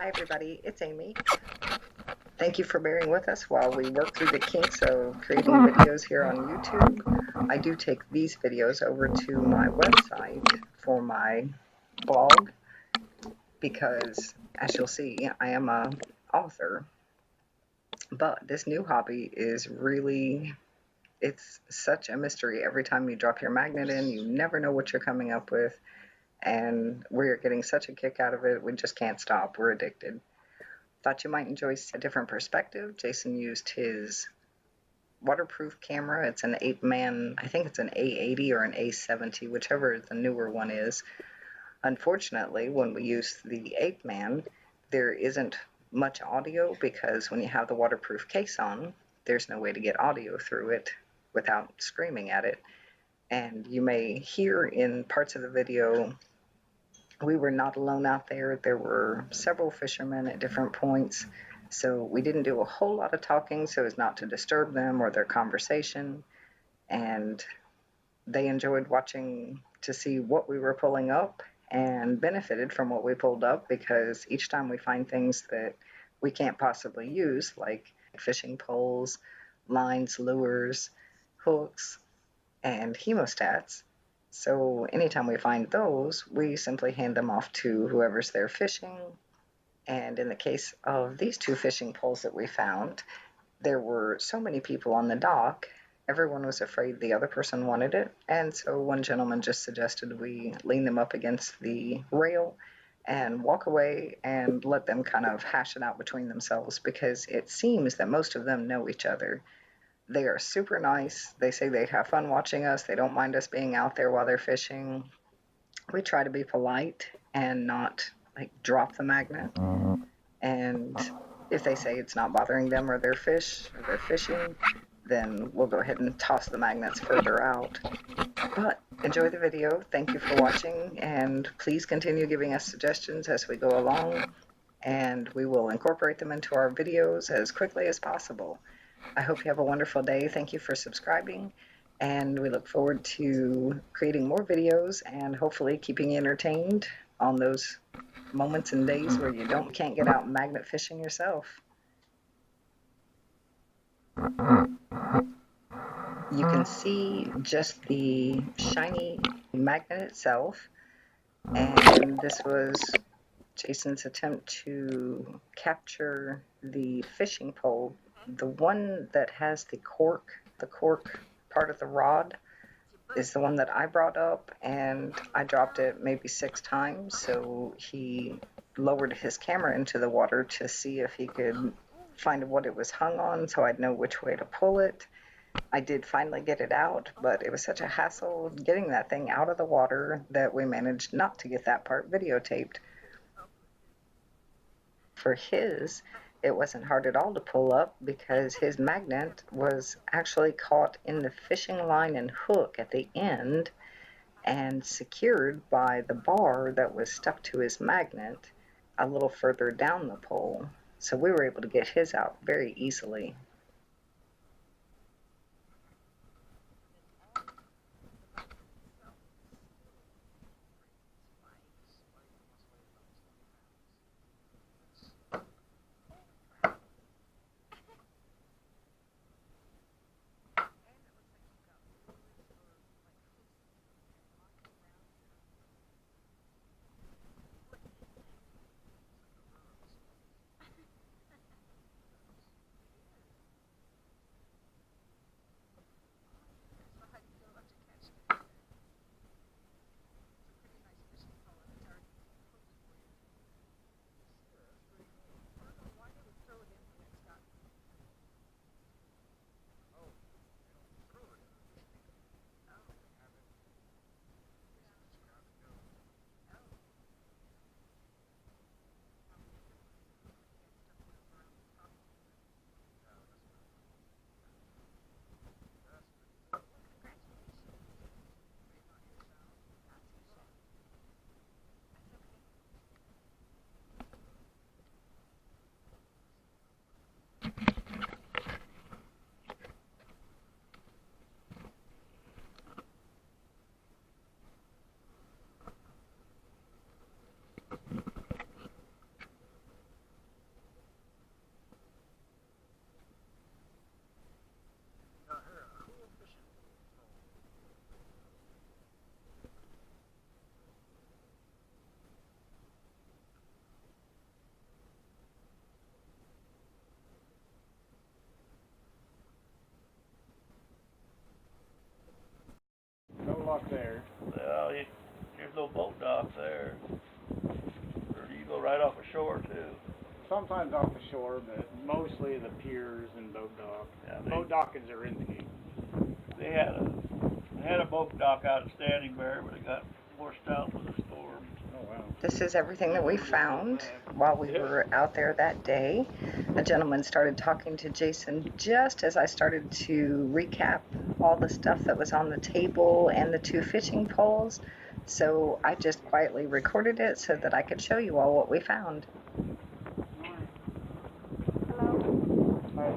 Hi everybody, it's Amy. Thank you for bearing with us while we work through the kinks of creating videos here on YouTube. I do take these videos over to my website for my blog because, as you'll see, I am an author. But this new hobby is really, it's such a mystery. Every time you drop your magnet in, you never know what you're coming up with. And we're getting such a kick out of it, we just can't stop. We're addicted. Thought you might enjoy a different perspective. Jason used his waterproof camera. It's an 8-man, I think it's an A80 or an A70, whichever the newer one is. Unfortunately, when we use the 8-man, there isn't much audio because when you have the waterproof case on, there's no way to get audio through it without screaming at it. And you may hear in parts of the video, we were not alone out there. There were several fishermen at different points. So we didn't do a whole lot of talking so as not to disturb them or their conversation. And they enjoyed watching to see what we were pulling up and benefited from what we pulled up because each time we find things that we can't possibly use, like fishing poles, lines, lures, hooks, and hemostats. So anytime we find those, we simply hand them off to whoever's there fishing. And in the case of these 2 fishing poles that we found, there were so many people on the dock, everyone was afraid the other person wanted it. And so one gentleman just suggested we lean them up against the rail and walk away and let them kind of hash it out between themselves because it seems that most of them know each other. They are super nice. They say they have fun watching us. They don't mind us being out there while they're fishing. We try to be polite and not like drop the magnet. And if they say it's not bothering them or their fish or their fishing, then we'll go ahead and toss the magnets further out. But enjoy the video. Thank you for watching, and please continue giving us suggestions as we go along, and we will incorporate them into our videos as quickly as possible. I hope you have a wonderful day. Thank you for subscribing, and we look forward to creating more videos and hopefully keeping you entertained on those moments and days where you can't get out magnet fishing yourself. You can see just the shiny magnet itself, and this was Jason's attempt to capture the fishing pole, the one that has the cork part of the rod is the one that I brought up, and I dropped it maybe 6 times, so he lowered his camera into the water to see if he could find what it was hung on so I'd know which way to pull it. I did finally get it out, but it was such a hassle getting that thing out of the water that we managed not to get that part videotaped. For his, it wasn't hard at all to pull up because his magnet was actually caught in the fishing line and hook at the end and secured by the bar that was stuck to his magnet a little further down the pole. So we were able to get his out very easily. dock there. Well, there's no boat dock there. Or do you go right off the shore too? Sometimes off the shore, but mostly the piers and boat dock. Yeah, Boat dockings are in the Kings. they had a boat dock out at Standing Bear, but it got washed out with a storm. Oh wow. This is everything that we found while we were out there that day. A gentleman started talking to Jason just as I started to recap all the stuff that was on the table and the 2 fishing poles. So I just quietly recorded it so that I could show you all what we found. Hello. Hi.